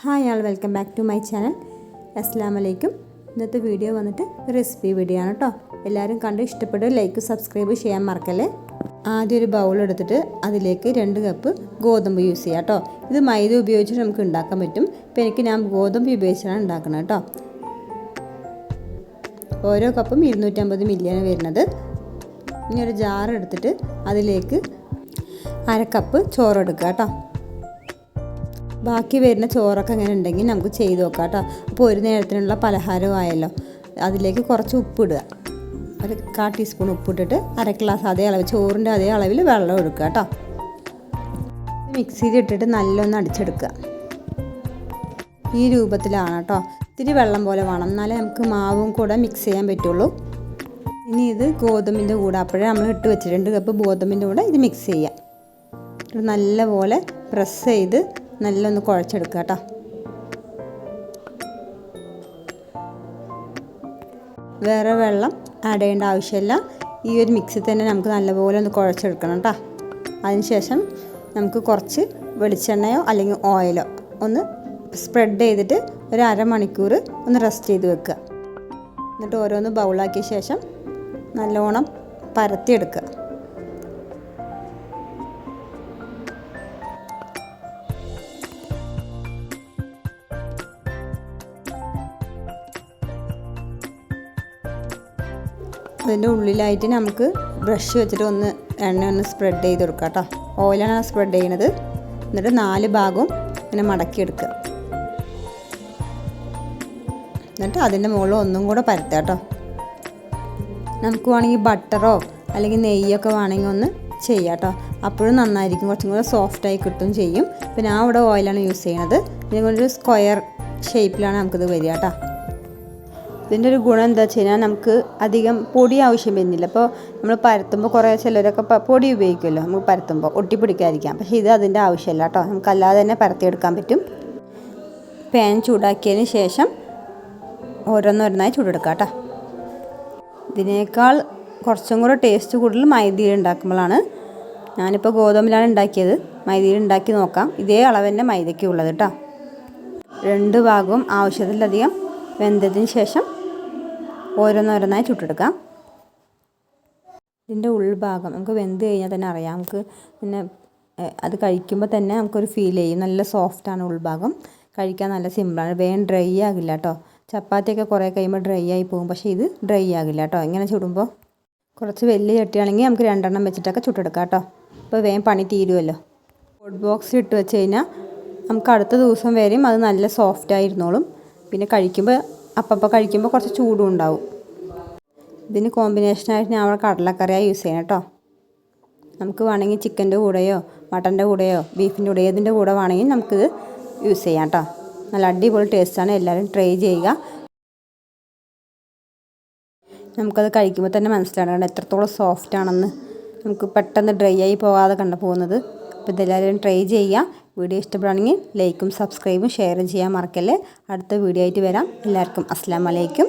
Hi all welcome back to my channel. അസ്സലാമു അലൈക്കും. ഇന്നത്തെ വീഡിയോ വന്നിട്ട് റെസിപ്പി വീഡിയോ ആണ് കേട്ടോ. എല്ലാവരും കണ്ട് ഇഷ്ടപ്പെട്ട് ലൈക്ക് സബ്സ്ക്രൈബ് ചെയ്യാൻ മറക്കല്ലേ. ആദ്യം ഒരു ബൗൾ എടുത്തിട്ട് അതിലേക്ക് 2 കപ്പ് ഗോതമ്പ് യൂസ് ചെയ്യാം കേട്ടോ. ഇത് മൈദ ഉപയോഗിച്ചിട്ട് നമുക്ക് ഉണ്ടാക്കാൻ പറ്റും. ഇപ്പോൾ ഞാൻ ഗോതമ്പ് ഉപയോഗിച്ചാണ് ഉണ്ടാക്കുന്നത് കേട്ടോ. ഓരോ കപ്പും 250 മില്ലിയാണ് വരുന്നത്. ഇനി ഒരു ജാർ എടുത്തിട്ട് അതിലേക്ക് 1/2 കപ്പ് ചോറ് എടുക്കുക കേട്ടോ. ബാക്കി വരുന്ന ചോറൊക്കെ അങ്ങനെ ഉണ്ടെങ്കിൽ നമുക്ക് ചെയ്ത് നോക്കാം കേട്ടോ. അപ്പോൾ ഒരു നേരത്തിനുള്ള പലഹാരമായല്ലോ. അതിലേക്ക് കുറച്ച് ഉപ്പിടുക, ഒരു 1/4 ടീസ്പൂൺ ഉപ്പിട്ടിട്ട് 1/2 ഗ്ലാസ് അതേ അളവ് ചോറിൻ്റെ അതേ അളവിൽ വെള്ളം എടുക്കുക കേട്ടോ. മിക്സിയിൽ ഇട്ടിട്ട് നല്ലൊന്ന് അടിച്ചെടുക്കുക. ഈ രൂപത്തിലാണ് കേട്ടോ. ഇത്തിരി വെള്ളം പോലെ വേണം, എന്നാലേ നമുക്ക് മാവും കൂടെ മിക്സ് ചെയ്യാൻ പറ്റുള്ളൂ. ഇനി ഇത് ഗോതമ്പിൻ്റെ കൂടെ അപ്പോഴേ നമ്മൾ ഇട്ട് വെച്ചിട്ട് 2 കപ്പ് ഗോതമ്പിൻ്റെ കൂടെ ഇത് മിക്സ് ചെയ്യാം. നല്ലപോലെ പ്രസ് ചെയ്ത് നല്ലൊന്ന് കുഴച്ചെടുക്കുക കേട്ടോ. വേറെ വെള്ളം ആഡ് ചെയ്യേണ്ട ആവശ്യമില്ല. ഈ ഒരു മിക്സി തന്നെ നമുക്ക് നല്ലപോലെ ഒന്ന് കുഴച്ചെടുക്കണം കേട്ടോ. അതിനുശേഷം നമുക്ക് കുറച്ച് വെളിച്ചെണ്ണയോ അല്ലെങ്കിൽ ഓയിലോ ഒന്ന് സ്പ്രെഡ് ചെയ്തിട്ട് ഒരു അരമണിക്കൂർ ഒന്ന് റെസ്റ്റ് ചെയ്ത് വെക്കുക. എന്നിട്ട് ഓരോന്ന് ബൗളാക്കിയ ശേഷം നല്ലോണം പരത്തിയെടുക്കുക. അതിൻ്റെ ഉള്ളിലായിട്ട് നമുക്ക് ബ്രഷ് വെച്ചിട്ട് എണ്ണ സ്പ്രെഡ് ചെയ്ത് കൊടുക്കുക കേട്ടോ. ഓയിലാണ് സ്പ്രെഡ് ചെയ്യുന്നത്. എന്നിട്ട് 4 ഭാഗവും ഇങ്ങനെ മടക്കിയെടുക്കുക. എന്നിട്ട് അതിൻ്റെ മുകളിൽ ഒന്നും കൂടെ പരത്തുക കേട്ടോ. നമുക്ക് വേണമെങ്കിൽ ബട്ടറോ അല്ലെങ്കിൽ നെയ്യൊക്കെ വേണമെങ്കിൽ ഒന്ന് ചെയ്യാം കേട്ടോ. അപ്പോഴും നന്നായിരിക്കും, കുറച്ചും കൂടെ സോഫ്റ്റായി കിട്ടും ചെയ്യും. പിന്നെ ഞാൻ ഇവിടെ ഓയിലാണ് യൂസ് ചെയ്യുന്നത്. ഇതിനൊരു സ്ക്വയർ ഷേപ്പിലാണ് നമുക്കിത് വരിക കേട്ടോ. ഇതിൻ്റെ ഒരു ഗുണം എന്താ വെച്ച് കഴിഞ്ഞാൽ നമുക്ക് അധികം പൊടി ആവശ്യം വരുന്നില്ല. അപ്പോൾ നമ്മൾ പരത്തുമ്പോൾ കുറേ ചിലരൊക്കെ പൊടി ഉപയോഗിക്കുമല്ലോ നമുക്ക് പരത്തുമ്പോൾ ഒട്ടിപ്പിടിക്കാതിരിക്കാം. പക്ഷേ ഇത് അതിൻ്റെ ആവശ്യമില്ല കേട്ടോ. നമുക്കല്ലാതെ തന്നെ പരത്തിയെടുക്കാൻ പറ്റും. പാൻ ചൂടാക്കിയതിന് ശേഷം ഓരോന്നോരോന്നായി ചൂടെടുക്കാം കേട്ടോ. ഇതിനേക്കാൾ കുറച്ചും കൂടെ ടേസ്റ്റ് കൂടുതൽ മൈദയിൽ ഉണ്ടാക്കുമ്പോഴാണ്. ഞാനിപ്പോൾ ഗോതമ്പിലാണ് ഉണ്ടാക്കിയത്. മൈദയിൽ ഉണ്ടാക്കി നോക്കാം. ഇതേ അളവ് തന്നെ മൈദയ്ക്കുള്ളത് കേട്ടോ. 2 ഭാഗവും ആവശ്യത്തിലധികം വെന്തതിന് ശേഷം ഓരോന്നോരോന്നായി ചുട്ടെടുക്കാം. ഇതിൻ്റെ ഉൾഭാഗം നമുക്ക് വെന്ത് കഴിഞ്ഞാൽ തന്നെ അറിയാം. നമുക്ക് പിന്നെ അത് കഴിക്കുമ്പോൾ തന്നെ നമുക്കൊരു ഫീൽ ചെയ്യും. നല്ല സോഫ്റ്റാണ് ഉൾഭാഗം. കഴിക്കാൻ നല്ല സിമ്പിളാണ്. വേഗം ഡ്രൈ ആകില്ല കേട്ടോ. ചപ്പാത്തിയൊക്കെ കുറേ കഴിയുമ്പോൾ ഡ്രൈ ആയി പോകും. പക്ഷേ ഇത് ഡ്രൈ ആകില്ല കേട്ടോ. ഇങ്ങനെ ചുടുമ്പോൾ കുറച്ച് വലിയ ചട്ടിയാണെങ്കിൽ നമുക്ക് 2 എണ്ണം വെച്ചിട്ടൊക്കെ ചുട്ടെടുക്കാം കേട്ടോ. അപ്പോൾ വേഗം പണി തീരുമല്ലോ. ഹോട്ട് ബോക്സിൽ ഇട്ട് വെച്ച് കഴിഞ്ഞാൽ നമുക്ക് അടുത്ത ദിവസം വരെയും അത് നല്ല സോഫ്റ്റായിരുന്നോളും. പിന്നെ അപ്പോൾ കഴിക്കുമ്പോൾ കുറച്ച് ചൂടും ഉണ്ടാവും. ഇതിന് കോമ്പിനേഷനായിട്ട് ഞാൻ അവിടെ കടലക്കറിയാണ് യൂസ് ചെയ്യണം കേട്ടോ. നമുക്ക് വേണമെങ്കിൽ ചിക്കൻ്റെ കൂടെയോ മട്ടൻ്റെ കൂടെയോ ബീഫിൻ്റെ കൂടെയോ ഏതിൻ്റെ കൂടെ വേണമെങ്കിൽ നമുക്കിത് യൂസ് ചെയ്യാം കേട്ടോ. നല്ല അടിപൊളി ടേസ്റ്റാണ്. എല്ലാവരും ട്രൈ ചെയ്യുക. നമുക്കത് കഴിക്കുമ്പോൾ തന്നെ മനസ്സിലാകണം എത്രത്തോളം സോഫ്റ്റ് ആണെന്ന്. നമുക്ക് പെട്ടെന്ന് ഡ്രൈ ആയി പോകാതെ പോകുന്നത്. അപ്പോൾ ഇതെല്ലാവരും ട്രൈ ചെയ്യുക. വീഡിയോ ഇഷ്ടപ്പെടുകയാണെങ്കിൽ ലൈക്കും സബ്സ്ക്രൈബും ഷെയറും ചെയ്യാൻ മറക്കല്ലേ. അടുത്ത വീഡിയോ ആയിട്ട് വരാം. എല്ലാവർക്കും അസ്സലാമു അലൈക്കും.